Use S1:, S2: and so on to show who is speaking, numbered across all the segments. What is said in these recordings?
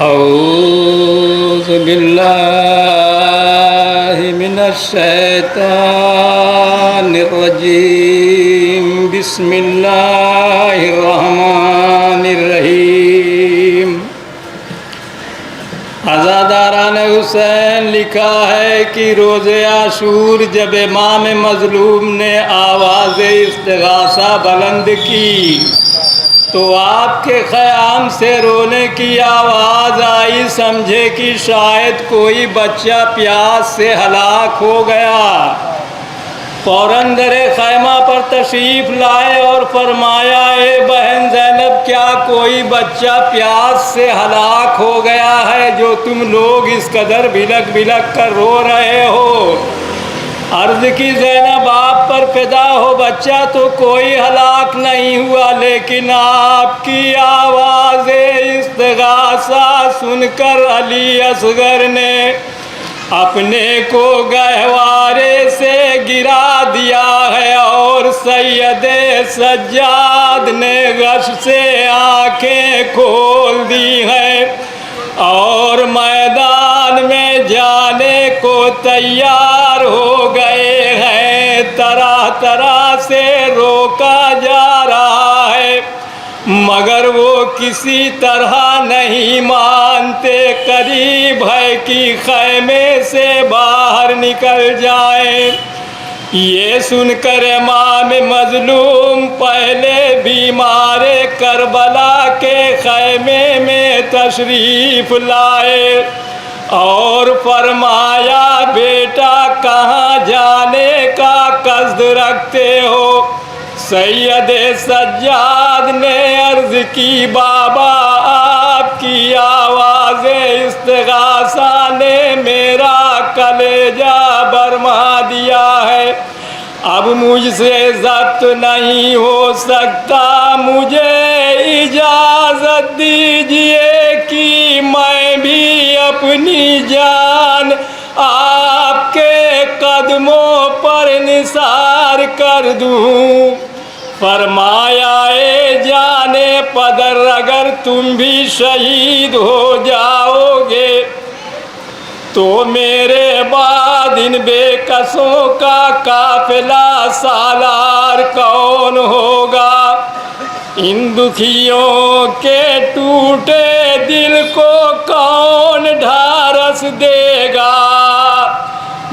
S1: औज़ु बिल्लाहि मिनश्शैतानिर्रजीम। बिस्मिल्लाहिर्रहमानिर्रहीम। अज़ादारान हुसैन लिखा है कि रोज़े आशूर जब इमाम मज़लूम ने आवाज़ इस्तिग़ासा बुलंद की तो आपके ख़याम से रोने की आवाज़ आई। समझे कि शायद कोई बच्चा प्यास से हलाक हो गया। फ़ौरन दरे खैमा पर तशरीफ़ लाए और फरमाया, ए बहन ज़ैनब, क्या कोई बच्चा प्यास से हलाक हो गया है जो तुम लोग इस कदर बिलक बिलक कर रो रहे हो? अर्ज़ की, ज़ैनब आप पर फिदा हो, बच्चा तो कोई हलाक नहीं हुआ, लेकिन आपकी आवाज़ इस्तिग़ासा सुनकर अली असगर ने अपने को गहवारे से गिरा दिया है और सैयदे सज्जाद ने गश से आँखें खोल दी हैं और मैदान में जाने को तैयार हो गए हैं। तरह तरह से रोका जा रहा है मगर वो किसी तरह नहीं मानते। करीब है कि खैमे से बाहर निकल जाएं। ये सुनकर इमाम मज़लूम पहले बीमारे करबला के खैमे में तशरीफ़ लाए और फरमाया, बेटा कहाँ जाने का कस्द रखते हो? सैयदे सज्जाद ने अर्ज़ की, बाबा आपकी आवाज़ इस्तिग़ासा ने मेरा कलेजा बरमा दिया है। अब मुझसे ज़ब्त नहीं हो सकता। मुझे इजाज़त दीजिए कि मैं भी अपनी जान आपके कदमों पर निसार कर दूं। फरमाया, ए जाने पदर, अगर तुम भी शहीद हो जाओगे तो मेरे बाद इन बेकसों का काफिला सालार कौन होगा? इन दुखियों के टूटे दिल को कौन ढारस देगा?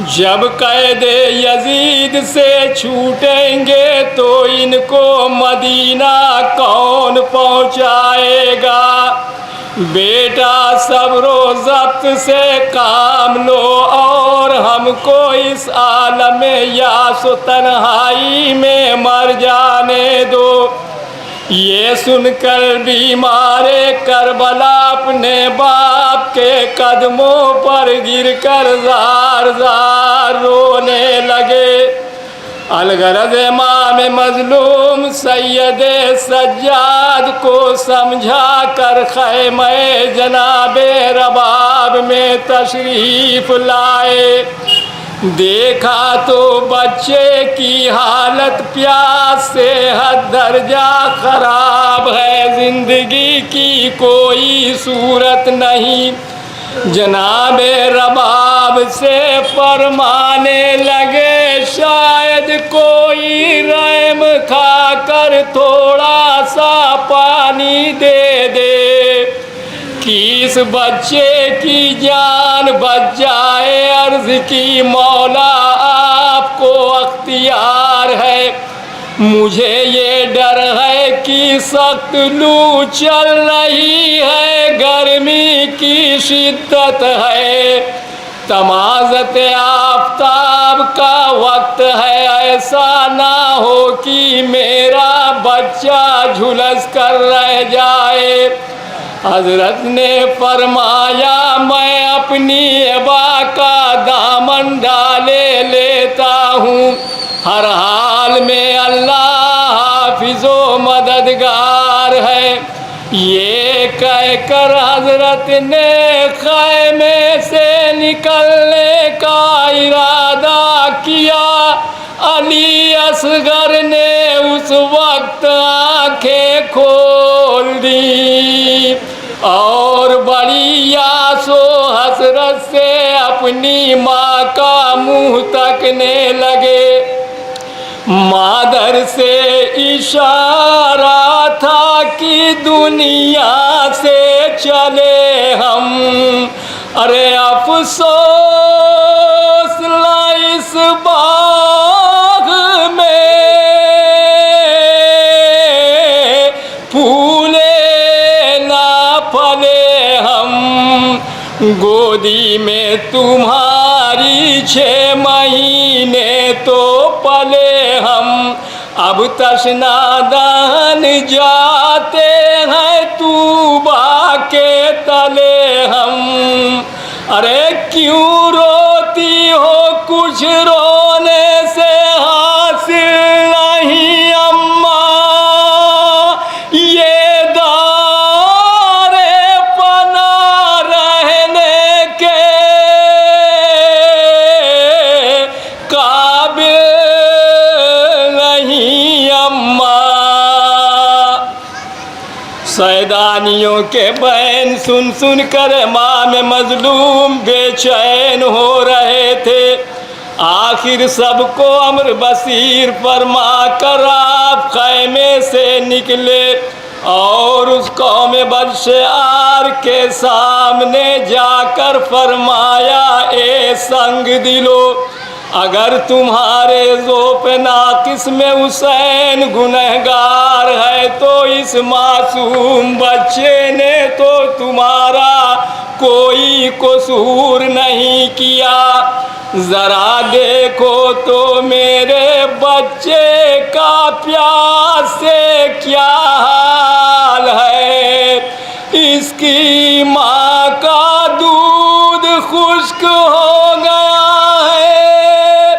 S1: जब कैदे यजीद से छूटेंगे तो इनको मदीना कौन पहुंचाएगा? बेटा सब्रो ज़ब्त से काम लो और हमको इस आलम यास तन्हाई में मर जाने दो। ये सुनकर बीमारे करबला अपने बाप के कदमों पर गिरकर ज़ार ज़ार रोने लगे। अलगरज़ इमाम मज़लूम सैयदे सज्जाद को समझा कर खैमे जनाबे रबाब में तशरीफ़ लाए। देखा तो बच्चे की हालत प्यास से हद दर्जा ख़राब है, ज़िंदगी की कोई सूरत नहीं। जनाबे रबाब से फरमाने लगे, शायद कोई रहम खाकर थोड़ा सा पानी दे दे कि इस बच्चे की जान बच जाए। अर्ज़ की, मौला आपको अख्तियार है, मुझे ये डर है कि सख्त लू चल रही है, गर्मी की शिद्दत है, तमाज़त आफ़ताब का वक्त है, ऐसा ना हो कि मेरा बच्चा झुलस कर रह जाए। हज़रत ने फरमाया, मैं अपनी अबा का दामन डाले लेता हूँ, हर हाल में अल्लाह हाफिज़ो मददगार है। ये कहकर हज़रत ने खैमे से निकलने का इरादा किया। अली असगर ने उस वक्त आंखें खोल दी और बड़ी से अपनी माँ का मुंह तकने लगे। मादर से इशारा था कि दुनिया से चले हम। अरे अफसोस ला इस बाग में फूले ना फले हम। गोदी में तुम्हारी 6 महीने तो पले हम। अब तशनादान जाते हैं तूबा के तले हम। अरे क्यों रोती हो, कुछ रोने से हासिल नहीं अम्मा। ये दारे पना रहने के काबिल नहीं अम्मा। सैदानियों के बैन सुन सुन कर इमाम मजलूम बेचैन हो रहे थे। आखिर सबको अम्र बसीर फरमा कर आप खैमे से निकले और उस कौम बदशआर के सामने जाकर फरमाया, ए संग दिलो, अगर तुम्हारे ज़ोफ़ नाक़िस में हुसैन गुनहगार है तो इस मासूम बच्चे ने तो तुम्हारा कोई कसूर नहीं किया। ज़रा देखो तो मेरे बच्चे का प्यास से क्या हाल है। इसकी माँ का दूध खुश्क हो गया है।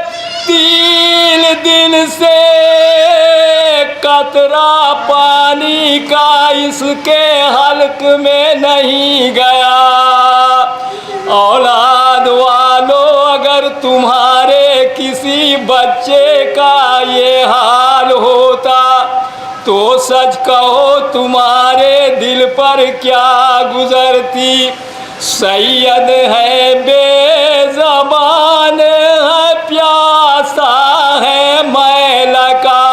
S1: 3 दिन से कतरा पानी का इसके हल्क में नहीं गया। औलाद वालों, अगर तुम्हारे किसी बच्चे का ये हाल होता तो सच कहो तुम्हारे दिल पर क्या गुजरती। सैयद है बेज़बान है, प्यासा है मैला का,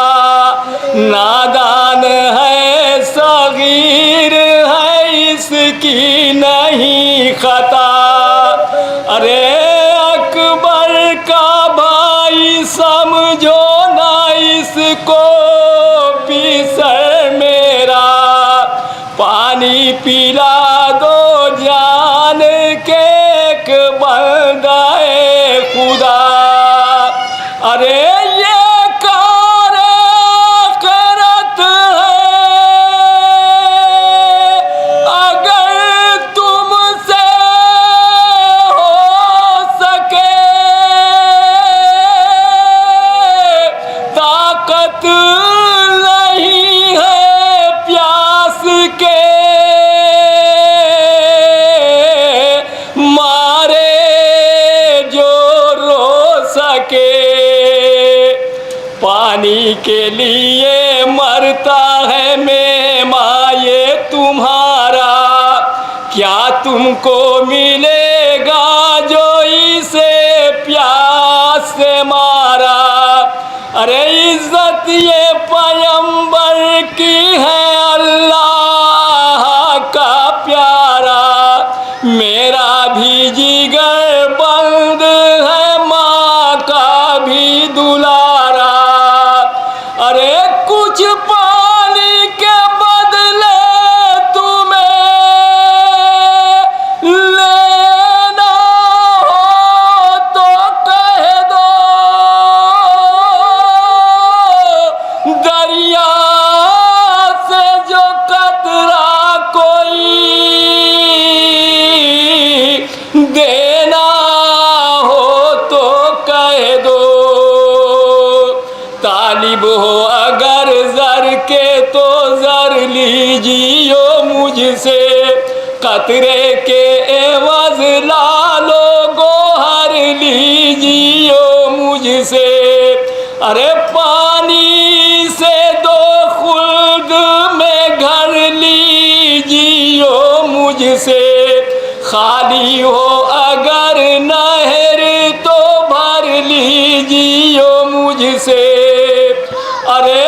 S1: नादान है, सगीर है, इसकी नहीं खता। अरे अकबर का भाई समझो ना इसको पीसर मेरा। पानी पिला दो जान के एक बंदाए खुदा। अरे ये पानी के लिए मरता है मेमा ये तुम्हारा, क्या तुमको मिलेगा जो इसे प्यास से मारा। अरे इज्जत ये पैगंबर की है, अल्लाह का प्यारा। मेरा भी जिगर बंद है, माँ का भी दुलारा। अरे कुछ पानी के बदले तुम्हें लेना हो तो कह दो, दरिया से जो कतरा कोई देना हो तो कह दो। तालिब हो अगर ज़र के तो ज़र लीजियो मुझसे, कतरे के एवज़ लालो गोहर लीजियो मुझसे। अरे पानी से दो खुल्द में घर लीजियो मुझसे, खाली हो अगर नहर तो भर लीजिए मुझसे। अरे